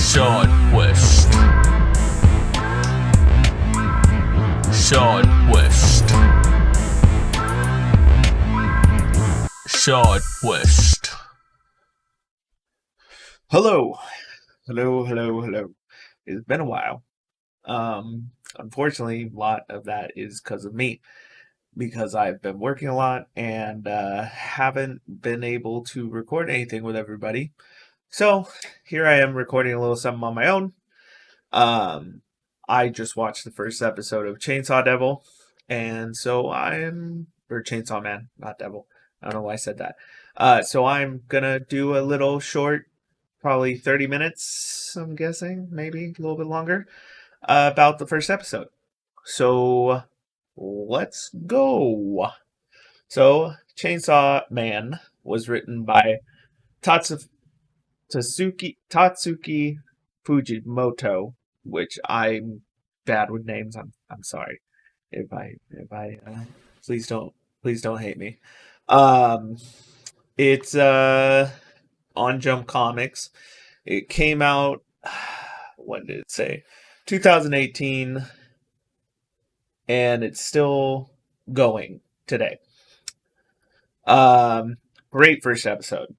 Sidequest. Sidequest. Sidequest. Hello. It's been a while. Unfortunately, a lot of that is because of me, because I've been working a lot and haven't been able to record anything with everybody. So here I am recording a little something on my own. I just watched the first episode of Chainsaw Devil, and so or Chainsaw Man, not Devil. I don't know why I said that. So I'm gonna do a little short, probably 30 minutes, I'm guessing, maybe a little bit longer, about the first episode. So let's go. So Chainsaw Man was written by Tatsuki Fujimoto, which I'm bad with names. I'm sorry if I please don't hate me. Um, it's on Jump Comics. It came out, when did it say? 2018, and it's still going today. Great first episode.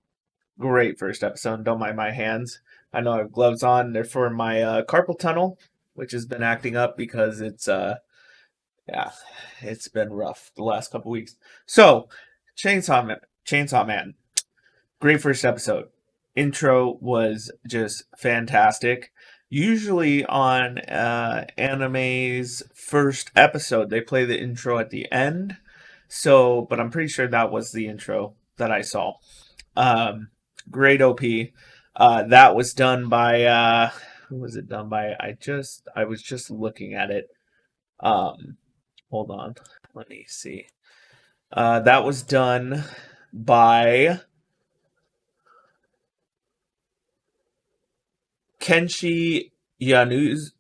Don't mind my hands. I know I have gloves on. They're for my carpal tunnel, which has been acting up because it's been rough the last couple weeks. So, Chainsaw Man. Great first episode. Intro was just fantastic. Usually on anime's first episode, they play the intro at the end. So, but I'm pretty sure that was the intro that I saw. Great OP. That was done by who was it done by? I was just looking at it. Hold on. Let me see. That was done by Kenshi Yanazu.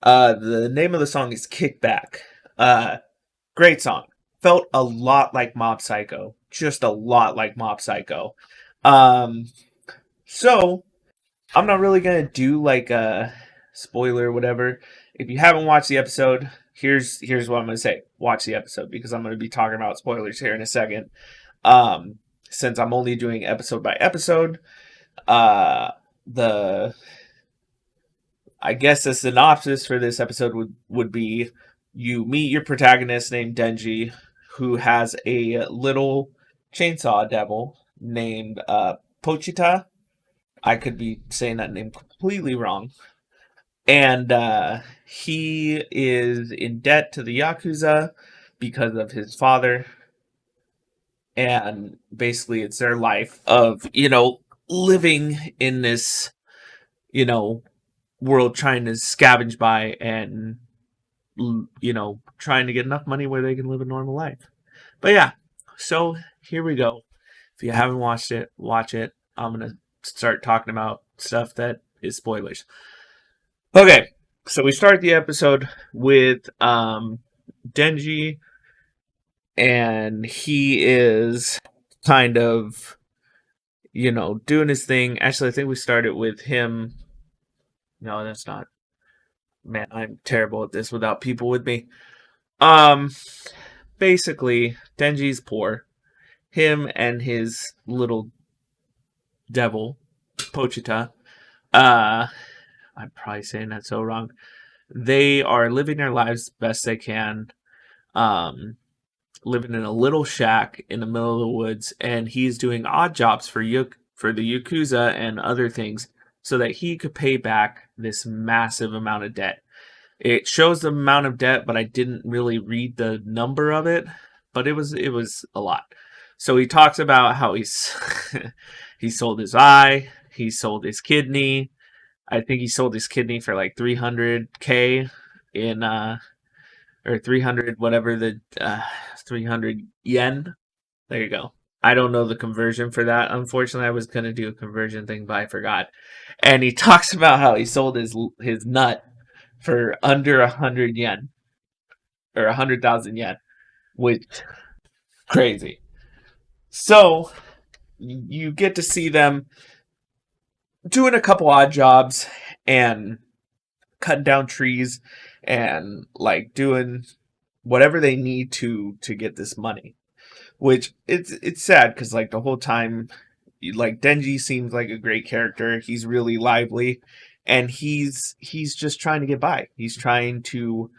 The name of the song is Kickback. Great song. Felt a lot like Mob Psycho. Just a lot like Mob Psycho. So I'm not really gonna do like a spoiler or whatever. If you haven't watched the episode, here's what I'm gonna say. Watch the episode, because I'm gonna be talking about spoilers here in a second. Since I'm only doing episode by episode, I guess the synopsis for this episode would be: you meet your protagonist named Denji, who has a little chainsaw devil named Pochita. I could be saying that name completely wrong. And he is in debt to the Yakuza because of his father. And basically it's their life of, living in this, world, trying to scavenge by and, trying to get enough money where they can live a normal life. But yeah, so here we go. If you haven't watched it, watch it. I'm going to start talking about stuff that is spoilers. Okay, so we start the episode with Denji, and he is kind of, doing his thing. Actually, I think we started with him. No, that's not. Man, I'm terrible at this without people with me. Basically, Denji's poor. Him and his little devil, Pochita, I'm probably saying that so wrong. They are living their lives best they can, living in a little shack in the middle of the woods, and he's doing odd jobs for the Yakuza and other things so that he could pay back this massive amount of debt. It shows the amount of debt, but I didn't really read the number of it, but it was a lot. So he talks about how he sold his eye, he sold his kidney. I think he sold his kidney for like 300K in or 300 whatever the 300 yen. There you go. I don't know the conversion for that. Unfortunately, I was gonna do a conversion thing, but I forgot. And he talks about how he sold his nut for under 100 yen or 100,000 yen, which crazy. So you get to see them doing a couple odd jobs and cutting down trees and like doing whatever they need to get this money. Which it's sad because like the whole time, like Denji seems like a great character. He's really lively, and he's just trying to get by. He's trying to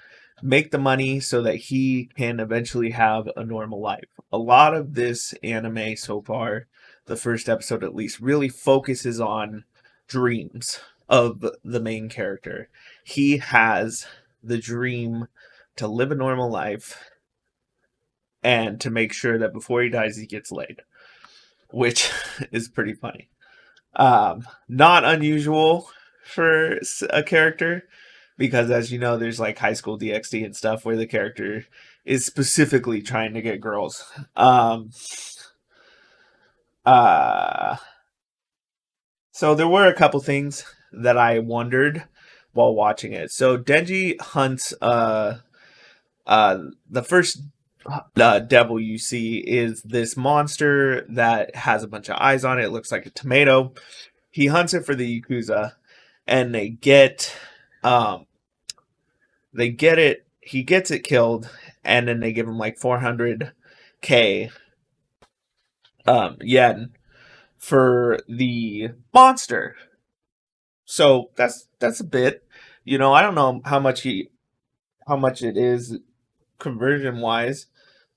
make the money so that he can eventually have a normal life. A lot of this anime so far, the first episode at least, really focuses on dreams of the main character. He has the dream to live a normal life and to make sure that before he dies he gets laid, which is pretty funny. Not unusual for a character because, as you know, there's like High School DxD and stuff where the character is specifically trying to get girls. Uh, so there were a couple things that I wondered while watching it. So Denji hunts the first devil you see is this monster that has a bunch of eyes on it. It looks like a tomato. He hunts it for the Yakuza, and they get it. He gets it killed, and then they give him like 400k yen for the monster. So that's a bit. You know, I don't know how much it is conversion wise,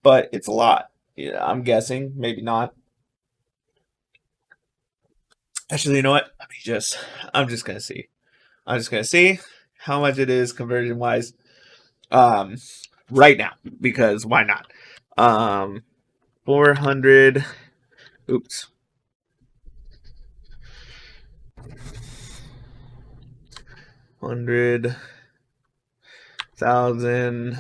but it's a lot. Yeah, I'm guessing, maybe not. Actually, you know what? I'm just gonna see. I'm just gonna see how much it is conversion wise, um, right now because why not? 400. Oops. 100,000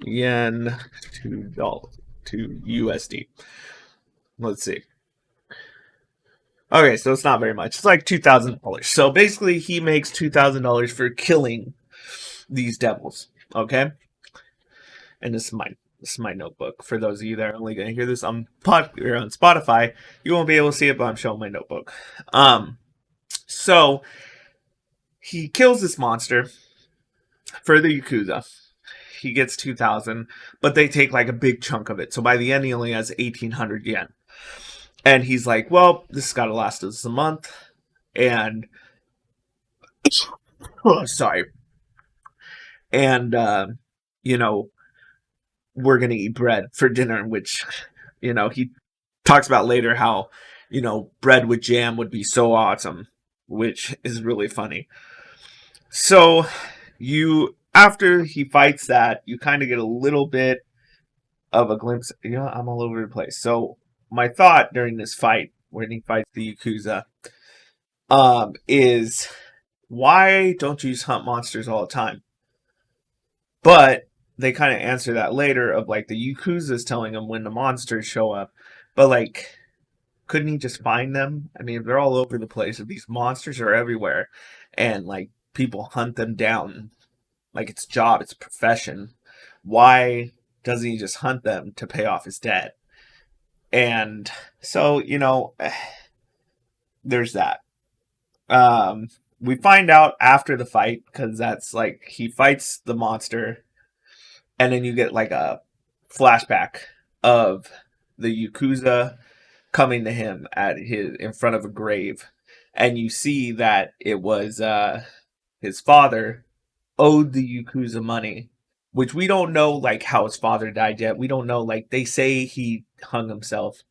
yen to USD. Let's see. Okay, so it's not very much. It's like $2,000. So basically, he makes $2,000 for killing these devils. Okay, and this is my notebook. For those of you that are only going to hear this on or on Spotify, you won't be able to see it, but I'm showing my notebook. So he kills this monster for the Yakuza. He gets 2,000, but they take like a big chunk of it. So by the end, he only has 1,800 yen. And he's like, well, this has got to last us a month. And, oh, sorry. And, you know, we're going to eat bread for dinner, which, you know, he talks about later how, you know, bread with jam would be so awesome, which is really funny. So after he fights that, you kind of get a little bit of a glimpse. You know, I'm all over the place. So my thought during this fight, when he fights the Yakuza, is why don't you just hunt monsters all the time? But they kind of answer that later of like the Yakuza's telling him when the monsters show up. But like, couldn't he just find them? I mean, they're all over the place. If these monsters are everywhere and like people hunt them down, like it's job, it's profession, why doesn't he just hunt them to pay off his debt? And so, you know, there's that. We find out after the fight because that's like he fights the monster, and then you get like a flashback of the Yakuza coming to him in front of a grave, and you see that it was his father owed the Yakuza money, which we don't know like how his father died yet. We don't know, like they say he hung himself,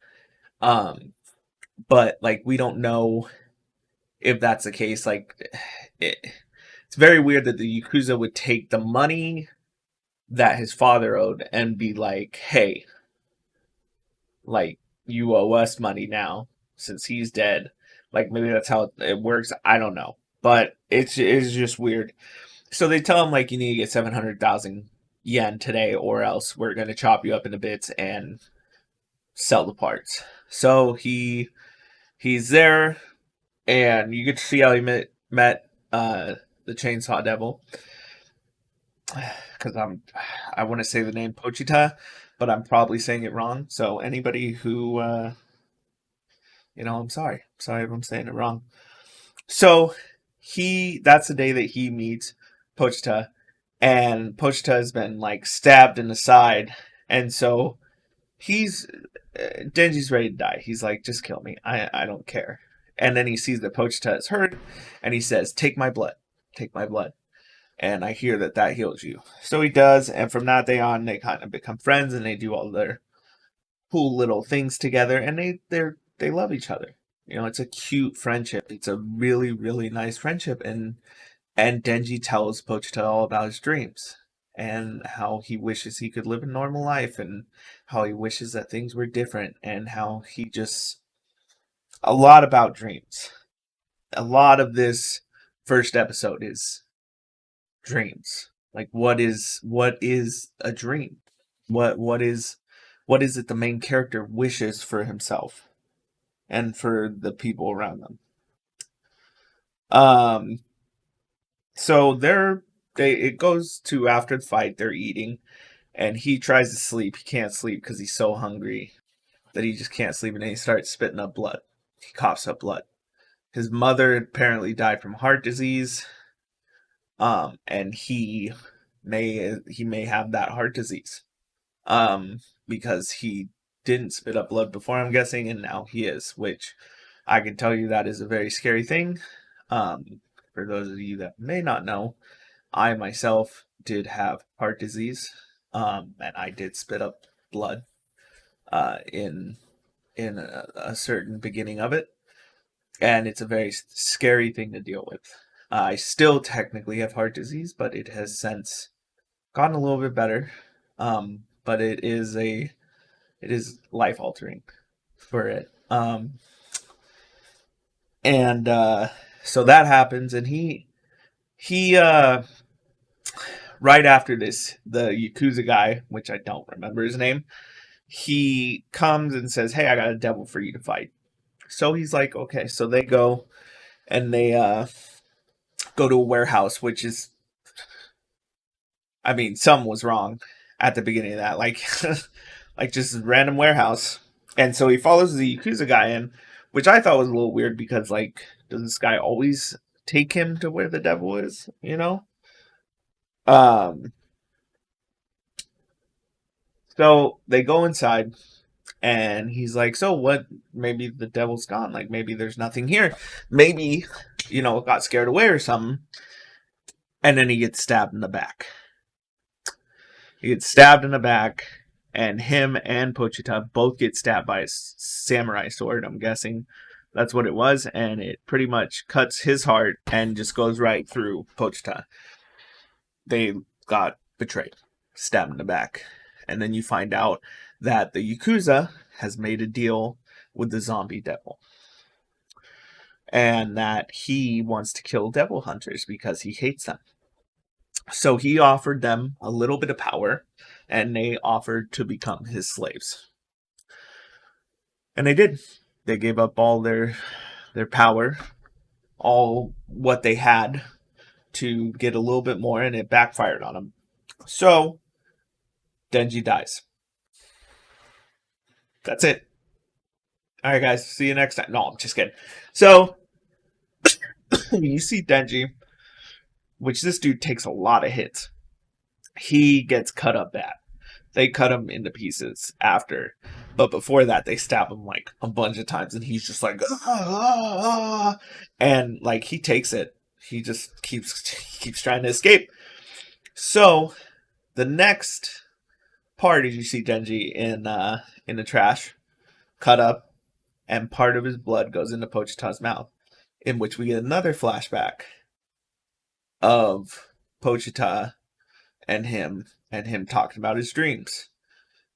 but like we don't know if that's the case. Like it's very weird that the Yakuza would take the money that his father owed and be like, hey, like you owe us money now since he's dead. Like maybe that's how it works. I don't know, but it's just weird. So they tell him like you need to get 700,000 yen today, or else we're gonna chop you up into bits and sell the parts. So he's there, and you get to see how he met the Chainsaw Devil. Because I want to say the name Pochita, but I'm probably saying it wrong. So anybody who I'm sorry. Sorry if I'm saying it wrong. So that's the day that he meets Pochita, and Pochita has been like stabbed in the side, and so he's Denji's ready to die. He's like, just kill me. I don't care. And then he sees that Pochita is hurt, and he says, take my blood. Take my blood. And I hear that heals you. So he does, and from that day on, they kind of become friends, and they do all their cool little things together, and they love each other. It's a cute friendship. It's a really, really nice friendship, and Denji tells Pochita all about his dreams and how he wishes he could live a normal life and how he wishes that things were different and how he just a lot about dreams. A lot of this first episode is dreams. Like what is a dream? What is it the main character wishes for himself and for the people around them? So it goes to after the fight, they're eating, and he tries to sleep. He can't sleep because he's so hungry that he just can't sleep, and then he starts spitting up blood. He coughs up blood. His mother apparently died from heart disease, and he may have that heart disease, because he didn't spit up blood before, I'm guessing, and now he is, which I can tell you that is a very scary thing. For those of you that may not know, I myself did have heart disease, and I did spit up blood in a certain beginning of it, and it's a very scary thing to deal with. I still technically have heart disease, but it has since gotten a little bit better. But it is life altering for it. And so that happens, and he right after this, the Yakuza guy, which I don't remember his name, he comes and says, hey, I got a devil for you to fight. So he's like, okay. So they go, and they go to a warehouse, which is, I mean, something was wrong at the beginning of that. Like, like just a random warehouse. And so he follows the Yakuza guy in, which I thought was a little weird because, like, does this guy always take him to where the devil is, So they go inside, and he's like, so what? Maybe the devil's gone. Like, maybe there's nothing here. Maybe, got scared away or something. And then he gets stabbed in the back. He gets stabbed in the back, and him and Pochita both get stabbed by a samurai sword, I'm guessing. That's what it was, and it pretty much cuts his heart and just goes right through Pochita. They got betrayed, stabbed in the back. And then you find out that the Yakuza has made a deal with the zombie devil. And that he wants to kill devil hunters because he hates them. So he offered them a little bit of power, and they offered to become his slaves. And they did. They gave up all their power, all what they had, to get a little bit more, and it backfired on them. So Denji dies. That's it. All right, guys. See you next time. No, I'm just kidding. So you see Denji, which this dude takes a lot of hits. He gets cut up bad. They cut him into pieces after, but before that, they stab him like a bunch of times, and he's just like, and like he takes it. He just keeps trying to escape. So the next part is you see Denji in the trash, cut up, and part of his blood goes into Pochita's mouth, in which we get another flashback of Pochita and him talking about his dreams.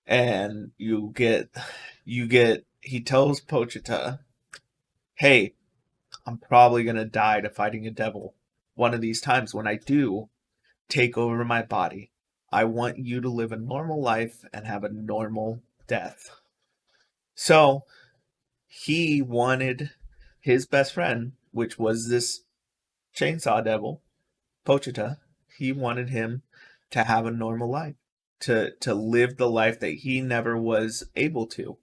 And you get he tells Pochita, hey, I'm probably gonna die to fighting a devil one of these times. When I do take over my body, I want you to live a normal life and have a normal death. So he wanted his best friend, which was this chainsaw devil, Pochita, he wanted him to have a normal life, to live the life that he never was able to.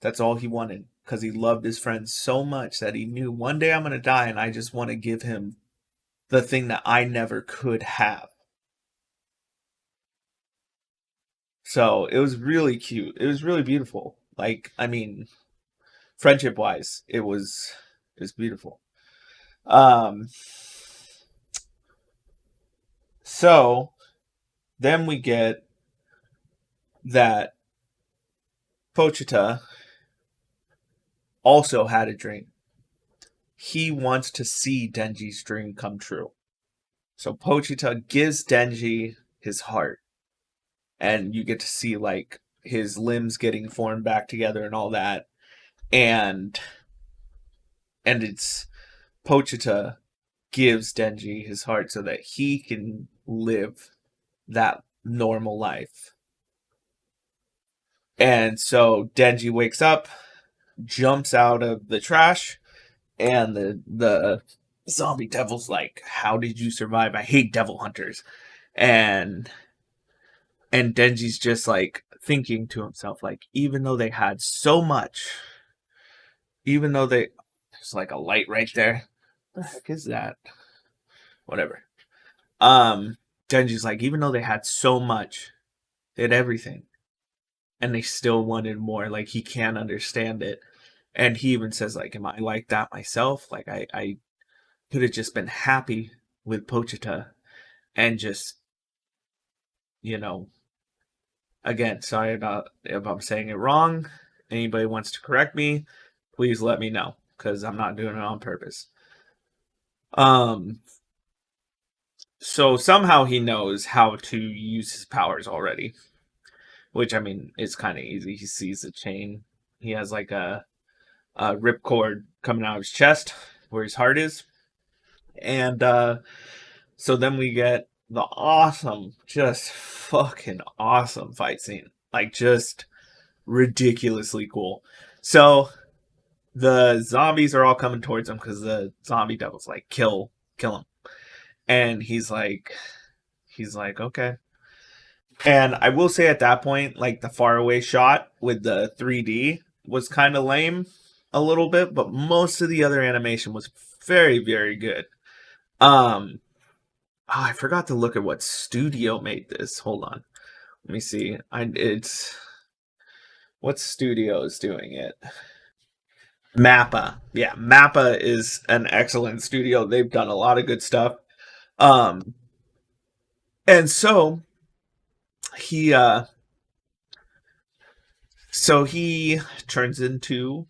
That's all he wanted. because he loved his friend so much that he knew one day I'm going to die and I just want to give him the thing that I never could have. So it was really cute. It was really beautiful. Like, I mean, friendship wise, it was beautiful. Um, so then we get that Pochita also had a dream. He wants to see Denji's dream come true. So Pochita gives Denji his heart, and you get to see like his limbs getting formed back together and all that. And it's Pochita gives Denji his heart so that he can live that normal life. And so Denji wakes up, jumps out of the trash, and the zombie devil's like, "How did you survive? I hate devil hunters." And Denji's just like thinking to himself, like, even though they had so much, even though there's like a light right there. What the heck is that? Whatever. Denji's like, even though they had so much, they had everything, and they still wanted more. Like, he can't understand it. And he even says, like, am I like that myself? Like, I could have just been happy with Pochita and just, you know, again, sorry about if I'm saying it wrong. Anybody wants to correct me, please let me know, because I'm not doing it on purpose. So somehow he knows how to use his powers already, which, I mean, is kind of easy. He sees the chain. He has like a ripcord coming out of his chest where his heart is. And so then we get the awesome, just fucking awesome fight scene. Like, just ridiculously cool. So the zombies are all coming towards him because the zombie devil's like, kill him. And he's like, okay. And I will say at that point, like, the faraway shot with the 3D was kind of lame a little bit, but most of the other animation was very, very good. I forgot to look at what studio made this. Hold on. Let me see. It's what studio is doing it? Mappa. Yeah, Mappa is an excellent studio. They've done a lot of good stuff. Um and he he turns into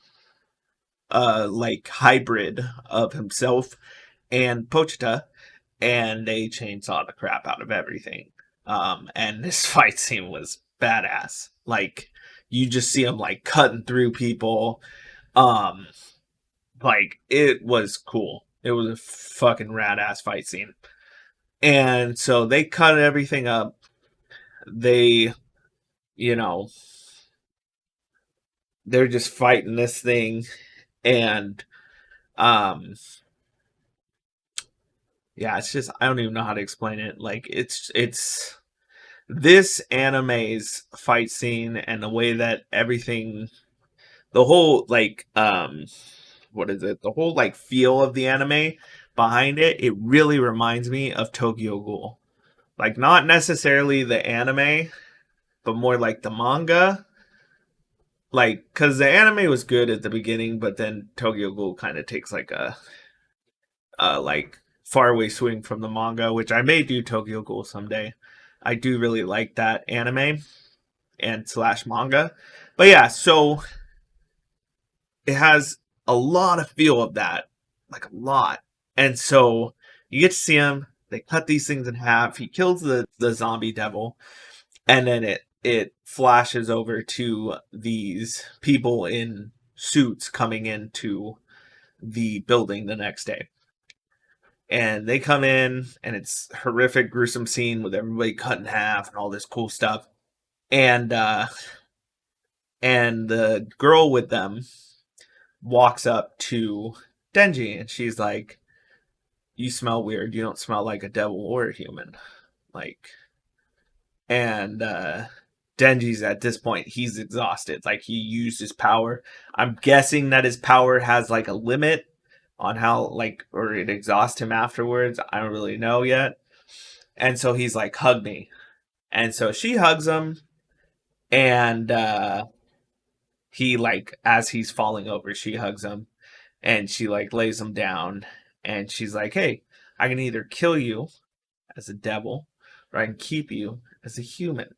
like hybrid of himself and Pochita, and they chainsaw the crap out of everything. And this fight scene was badass. Like, you just see him like cutting through people. Like, it was cool. It was a fucking rad ass fight scene. And so they cut everything up. They, you know, they're just fighting this thing, and yeah, it's just, I don't even know how to explain it. Like, it's this anime's fight scene and the way that everything, the whole like what is it? The whole like feel of the anime behind it, it really reminds me of Tokyo Ghoul. Like, not necessarily the anime, but more like the manga. Like, cuz the anime was good at the beginning, but then Tokyo Ghoul kind of takes like a like faraway swing from the manga, which I may do Tokyo Ghoul someday. I do really like that anime and slash manga. But yeah, so it has a lot of feel of that, like a lot. And so you get to see him. They cut these things in half. He kills the zombie devil, and then it flashes over to these people in suits coming into the building the next day. And they come in, and it's horrific, gruesome scene with everybody cut in half and all this cool stuff. And the girl with them walks up to Denji, and she's like, "You smell weird. You don't smell like a devil or a human." Like, and Denji's at this point, he's exhausted. Like, he used his power. I'm guessing that his power has like a limit on how, like, or it exhausts him afterwards. I don't really know yet. And so he's like, hug me. And so she hugs him, and he, like, as he's falling over, she hugs him, and she like lays him down, and she's like, hey, I can either kill you as a devil, or I can keep you as a human.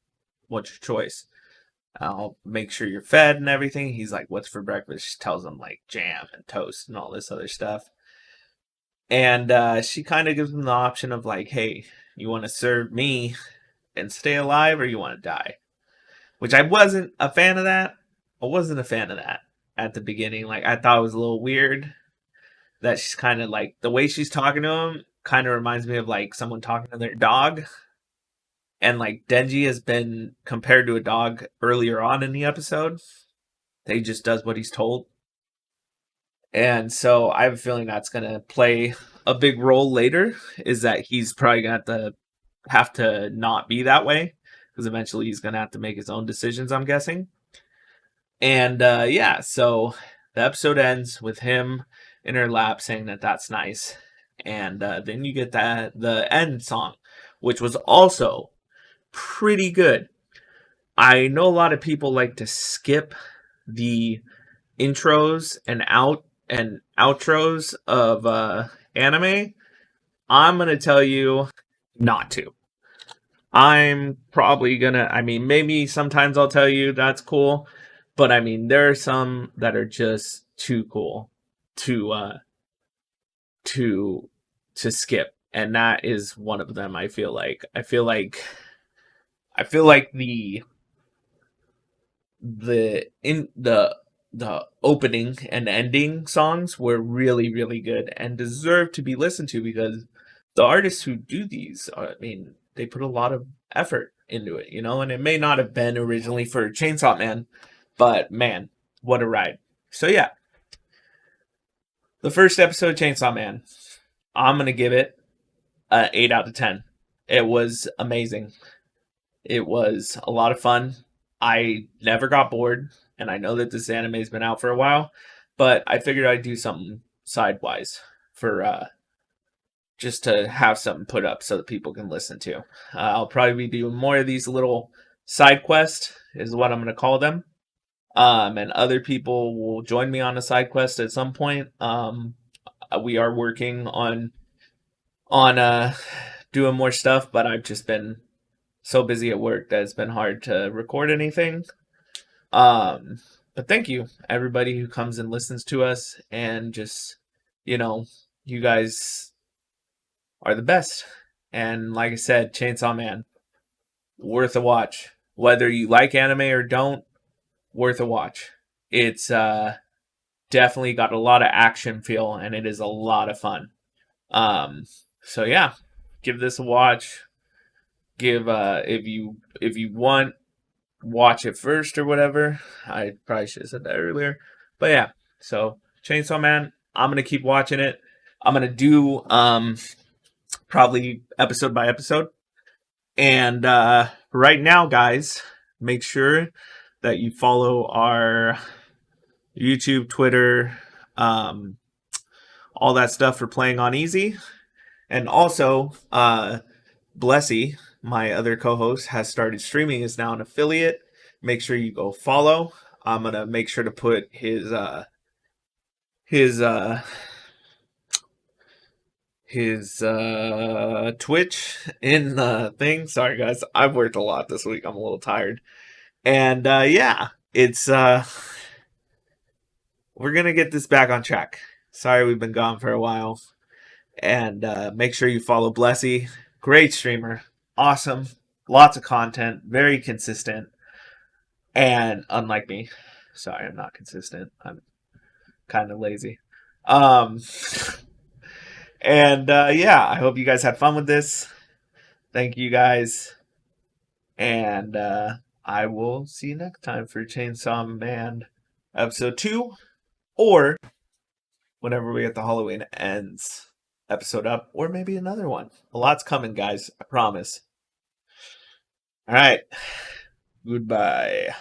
What's your choice? I'll make sure you're fed and everything. He's like, what's for breakfast? She tells him like jam and toast and all this other stuff. And she kind of gives him the option of like, hey, you want to serve me and stay alive, or you want to die? Which I wasn't a fan of that. I wasn't a fan of that at the beginning. Like, I thought it was a little weird that she's kind of like, the way she's talking to him kind of reminds me of like someone talking to their dog. And like, Denji has been compared to a dog earlier on in the episode. He just does what he's told. And so I have a feeling that's going to play a big role later, is that he's probably going to have to not be that way, because eventually he's going to have to make his own decisions, I'm guessing. And yeah, so the episode ends with him in her lap saying that that's nice. And then you get the end song, which was also pretty good. I know a lot of people like to skip the intros and outros of anime. I'm gonna tell you not to. I'm probably gonna, I mean, maybe sometimes I'll tell you that's cool, but I mean, there are some that are just too cool to to skip, and that is one of them. I feel like the opening and ending songs were really, really good and deserve to be listened to, because the artists who do these I mean, they put a lot of effort into it, you know. And it may not have been originally for Chainsaw Man, but man, what a ride. So yeah, the first episode of Chainsaw Man, I'm gonna give it an 8 out of 10. It was amazing. It was a lot of fun. I never got bored, and I know that this anime's been out for a while, but I figured I'd do something sidewise for just to have something put up so that people can listen to. I'll probably be doing more of these little side quests, is what I'm going to call them. And other people will join me on a side quest at some point. We are working on doing more stuff, but I've just been so busy at work that it's been hard to record anything. But thank you, everybody who comes and listens to us, and just, you know, you guys are the best. And like I said, Chainsaw Man, worth a watch. Whether you like anime or don't, worth a watch. It's definitely got a lot of action feel, and it is a lot of fun. So yeah, give this a watch. Give if you want, watch it first or whatever. I probably should have said that earlier. But yeah, so Chainsaw Man, I'm gonna keep watching it. I'm gonna do probably episode by episode. And right now, guys, make sure that you follow our YouTube, Twitter, all that stuff for PlayingonEZ. And also, Blessy, my other co-host, has started streaming, is now an affiliate. Make sure you go follow. I'm gonna make sure to put his Twitch in the thing. Sorry guys, I've worked a lot this week. I'm a little tired. And yeah, it's we're gonna get this back on track. Sorry we've been gone for a while. And make sure you follow Blessy. Great streamer. Awesome. Lots of content. Very consistent. And unlike me. Sorry, I'm not consistent. I'm kind of lazy. And yeah, I hope you guys had fun with this. Thank you guys. And I will see you next time for Chainsaw Man episode 2, or whenever we get the Halloween Ends episode up, or maybe another one. A lot's coming, guys. I promise. All right. Goodbye.